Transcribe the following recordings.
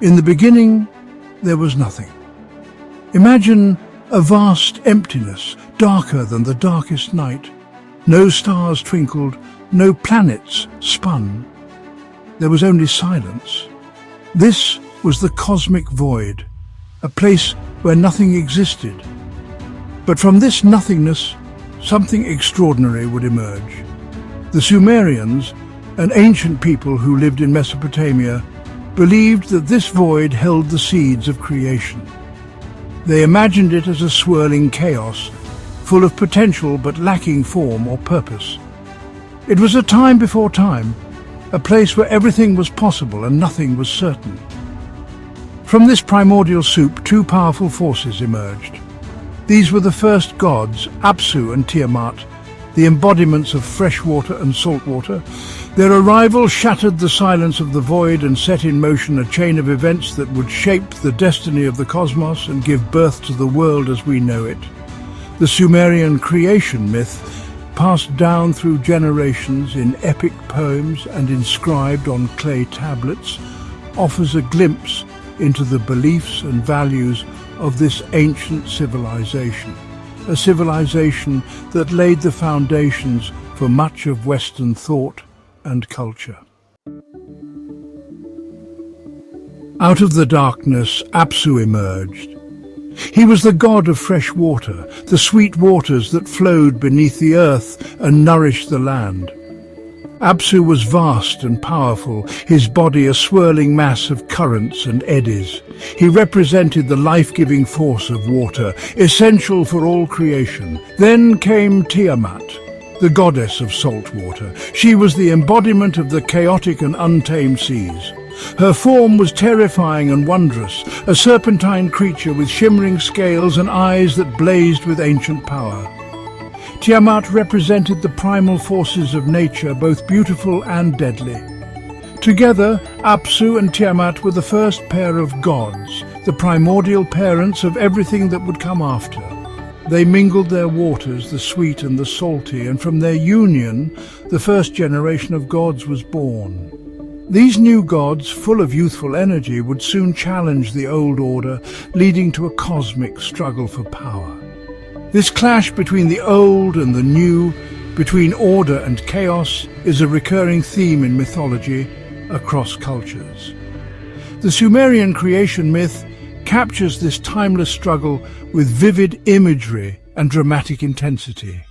In the beginning, there was nothing. Imagine a vast emptiness, darker than the darkest night. No stars twinkled, no planets spun. There was only silence. This was the cosmic void, a place where nothing existed. But from this nothingness, something extraordinary would emerge. The Sumerians, an ancient people who lived in Mesopotamia, believed that this void held the seeds of creation. They imagined it as a swirling chaos, full of potential but lacking form or purpose. It was a time before time, a place where everything was possible and nothing was certain. From this primordial soup, two powerful forces emerged. These were the first gods, Apsu and Tiamat, the embodiments of fresh water and salt water. Their arrival shattered the silence of the void and set in motion a chain of events that would shape the destiny of the cosmos and give birth to the world as we know it. The Sumerian creation myth, passed down through generations in epic poems and inscribed on clay tablets, offers a glimpse into the beliefs and values of this ancient civilization, a civilization that laid the foundations for much of Western thought and culture. Out of the darkness, Apsu emerged. He was the god of fresh water, the sweet waters that flowed beneath the earth and nourished the land. Apsu was vast and powerful, his body a swirling mass of currents and eddies. He represented the life-giving force of water, essential for all creation. Then came Tiamat, the goddess of salt water. She was the embodiment of the chaotic and untamed seas. Her form was terrifying and wondrous, a serpentine creature with shimmering scales and eyes that blazed with ancient power. Tiamat represented the primal forces of nature, both beautiful and deadly. Together, Apsu and Tiamat were the first pair of gods, the primordial parents of everything that would come after. They mingled their waters, the sweet and the salty, and from their union, the first generation of gods was born. These new gods, full of youthful energy, would soon challenge the old order, leading to a cosmic struggle for power. This clash between the old and the new, between order and chaos, is a recurring theme in mythology across cultures. The Sumerian creation myth captures this timeless struggle with vivid imagery and dramatic intensity.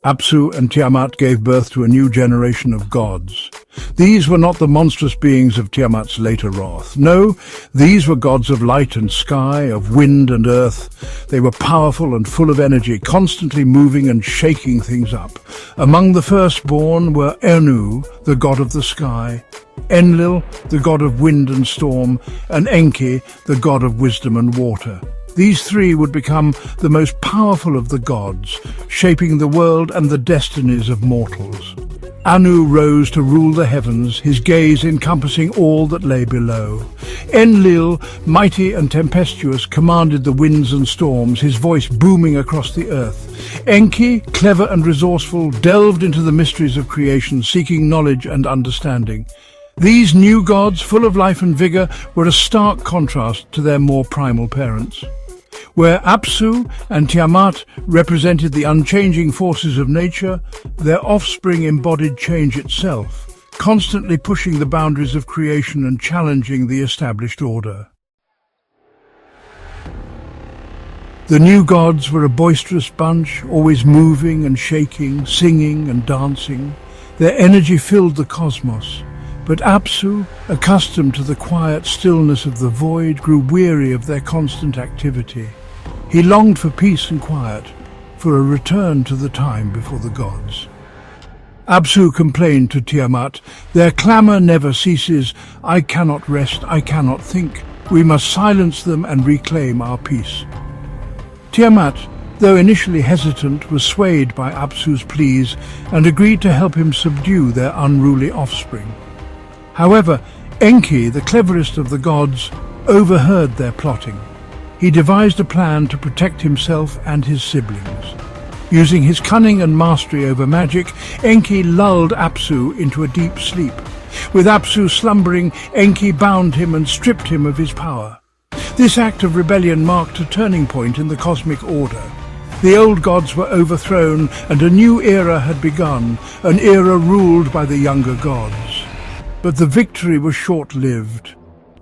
Apsu and Tiamat gave birth to a new generation of gods. These were not the monstrous beings of Tiamat's later wrath. No, these were gods of light and sky, of wind and earth. They were powerful and full of energy, constantly moving and shaking things up. Among the firstborn were Anu, the god of the sky, Enlil, the god of wind and storm, and Enki, the god of wisdom and water. These three would become the most powerful of the gods, shaping the world and the destinies of mortals. Anu rose to rule the heavens, his gaze encompassing all that lay below. Enlil, mighty and tempestuous, commanded the winds and storms, his voice booming across the earth. Enki, clever and resourceful, delved into the mysteries of creation, seeking knowledge and understanding. These new gods, full of life and vigor, were a stark contrast to their more primal parents. Where Apsu and Tiamat represented the unchanging forces of nature, their offspring embodied change itself, constantly pushing the boundaries of creation and challenging the established order. The new gods were a boisterous bunch, always moving and shaking, singing and dancing. Their energy filled the cosmos. But Apsu, accustomed to the quiet stillness of the void, grew weary of their constant activity. He longed for peace and quiet, for a return to the time before the gods. Apsu complained to Tiamat, "Their clamour never ceases. I cannot rest, I cannot think. We must silence them and reclaim our peace." Tiamat, though initially hesitant, was swayed by Apsu's pleas and agreed to help him subdue their unruly offspring. However, Enki, the cleverest of the gods, overheard their plotting. He devised a plan to protect himself and his siblings. Using his cunning and mastery over magic, Enki lulled Apsu into a deep sleep. With Apsu slumbering, Enki bound him and stripped him of his power. This act of rebellion marked a turning point in the cosmic order. The old gods were overthrown and a new era had begun, an era ruled by the younger gods. But the victory was short-lived.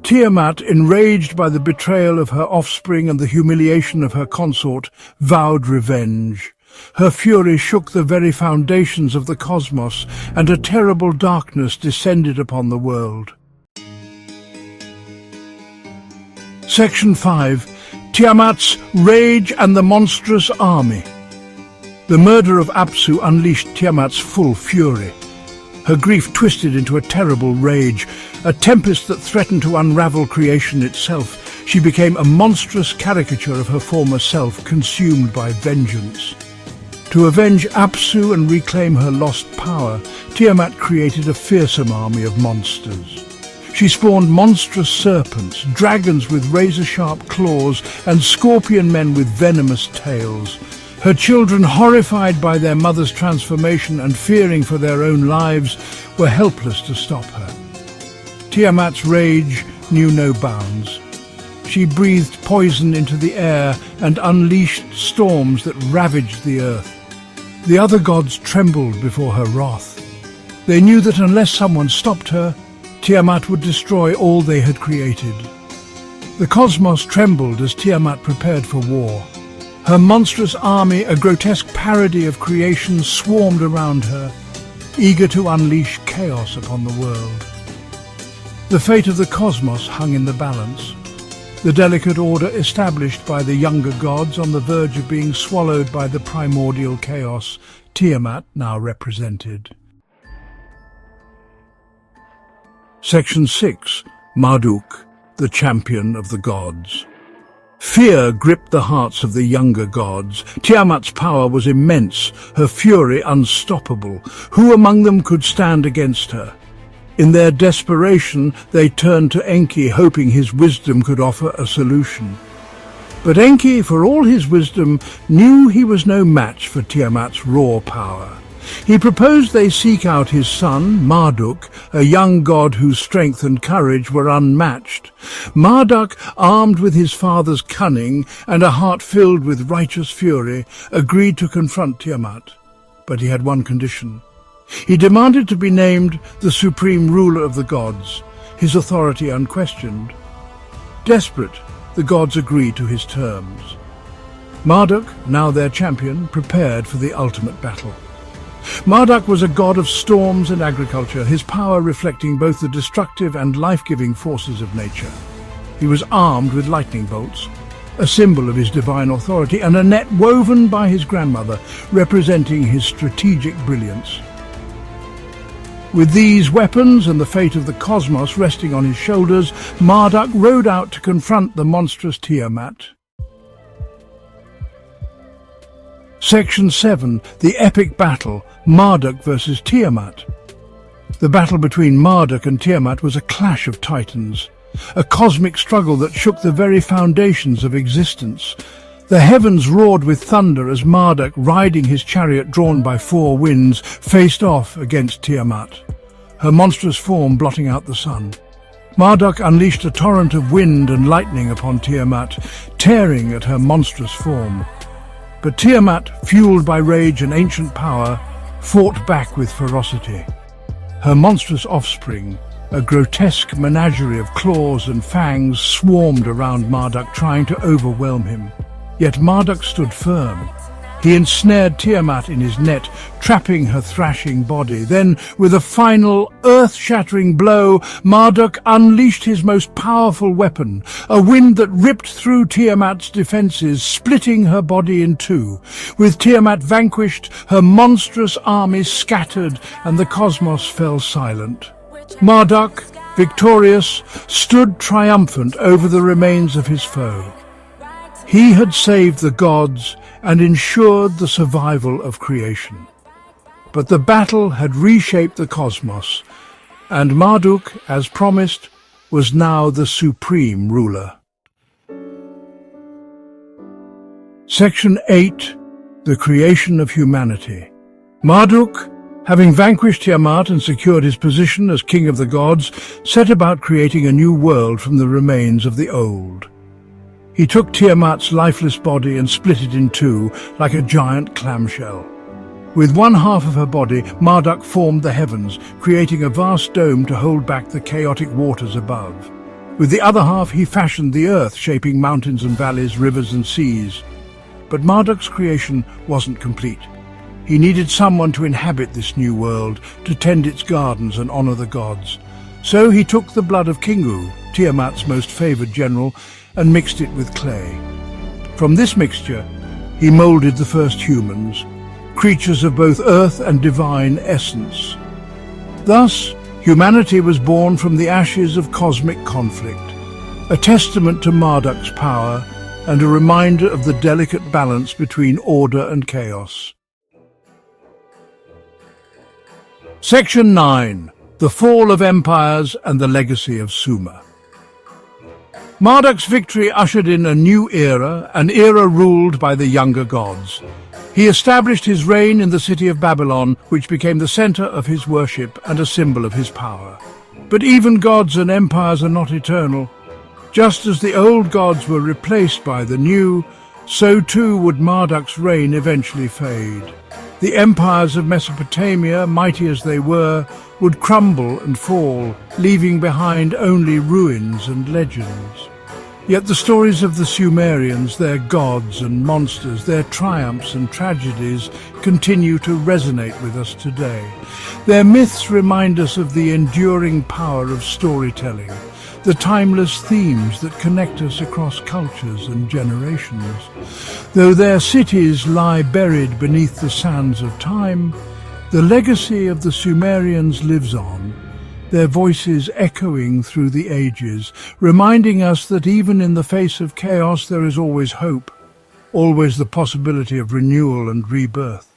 Tiamat, enraged by the betrayal of her offspring and the humiliation of her consort, vowed revenge. Her fury shook the very foundations of the cosmos, and a terrible darkness descended upon the world. Section 5. Tiamat's Rage and the Monstrous Army. The murder of Apsu unleashed Tiamat's full fury. Her grief twisted into a terrible rage, a tempest that threatened to unravel creation itself. She became a monstrous caricature of her former self, consumed by vengeance. To avenge Apsu and reclaim her lost power, Tiamat created a fearsome army of monsters. She spawned monstrous serpents, dragons with razor-sharp claws, and scorpion men with venomous tails. Her children, horrified by their mother's transformation and fearing for their own lives, were helpless to stop her. Tiamat's rage knew no bounds. She breathed poison into the air and unleashed storms that ravaged the earth. The other gods trembled before her wrath. They knew that unless someone stopped her, Tiamat would destroy all they had created. The cosmos trembled as Tiamat prepared for war. Her monstrous army, a grotesque parody of creation, swarmed around her, eager to unleash chaos upon the world. The fate of the cosmos hung in the balance. The delicate order established by the younger gods on the verge of being swallowed by the primordial chaos Tiamat now represented. Section 6. Marduk, the champion of the gods. Fear gripped the hearts of the younger gods. Tiamat's power was immense, her fury unstoppable. Who among them could stand against her? In their desperation, they turned to Enki, hoping his wisdom could offer a solution. But Enki, for all his wisdom, knew he was no match for Tiamat's raw power. He proposed they seek out his son, Marduk, a young god whose strength and courage were unmatched. Marduk, armed with his father's cunning and a heart filled with righteous fury, agreed to confront Tiamat. But he had one condition. He demanded to be named the supreme ruler of the gods, his authority unquestioned. Desperate, the gods agreed to his terms. Marduk, now their champion, prepared for the ultimate battle. Marduk was a god of storms and agriculture, his power reflecting both the destructive and life-giving forces of nature. He was armed with lightning bolts, a symbol of his divine authority, and a net woven by his grandmother, representing his strategic brilliance. With these weapons and the fate of the cosmos resting on his shoulders, Marduk rode out to confront the monstrous Tiamat. Section 7. The epic battle, Marduk versus Tiamat. The battle between Marduk and Tiamat was a clash of titans, a cosmic struggle that shook the very foundations of existence. The heavens roared with thunder as Marduk, riding his chariot drawn by 4 winds, faced off against Tiamat, her monstrous form blotting out the sun. Marduk unleashed a torrent of wind and lightning upon Tiamat, tearing at her monstrous form. But Tiamat, fueled by rage and ancient power, fought back with ferocity. Her monstrous offspring, a grotesque menagerie of claws and fangs, swarmed around Marduk, trying to overwhelm him. Yet Marduk stood firm. He ensnared Tiamat in his net, trapping her thrashing body. Then, with a final, earth-shattering blow, Marduk unleashed his most powerful weapon, a wind that ripped through Tiamat's defenses, splitting her body in 2. With Tiamat vanquished, her monstrous army scattered, and the cosmos fell silent. Marduk, victorious, stood triumphant over the remains of his foe. He had saved the gods and ensured the survival of creation. But the battle had reshaped the cosmos, and Marduk, as promised, was now the supreme ruler. Section 8. The creation of humanity. Marduk, Having vanquished Tiamat and secured his position as king of the gods, set about creating a new world from the remains of the old. He took Tiamat's lifeless body and split it in two like a giant clamshell. With one half of her body, Marduk formed the heavens, creating a vast dome to hold back the chaotic waters above. With the other half, he fashioned the earth, shaping mountains and valleys, rivers and seas. But Marduk's creation wasn't complete. He needed someone to inhabit this new world, to tend its gardens and honor the gods. So he took the blood of Kingu, Tiamat's most favored general, and mixed it with clay. From this mixture, he molded the first humans, creatures of both earth and divine essence. Thus, humanity was born from the ashes of cosmic conflict, a testament to Marduk's power and a reminder of the delicate balance between order and chaos. Section 9. The Fall of Empires and the Legacy of Sumer. Marduk's victory ushered in a new era, an era ruled by the younger gods. He established his reign in the city of Babylon, which became the center of his worship and a symbol of his power. But even gods and empires are not eternal. Just as the old gods were replaced by the new, so too would Marduk's reign eventually fade. The empires of Mesopotamia, mighty as they were, would crumble and fall, leaving behind only ruins and legends. Yet the stories of the Sumerians, their gods and monsters, their triumphs and tragedies, continue to resonate with us today. Their myths remind us of the enduring power of storytelling, the timeless themes that connect us across cultures and generations. Though their cities lie buried beneath the sands of time, the legacy of the Sumerians lives on, their voices echoing through the ages, reminding us that even in the face of chaos there is always hope, always the possibility of renewal and rebirth.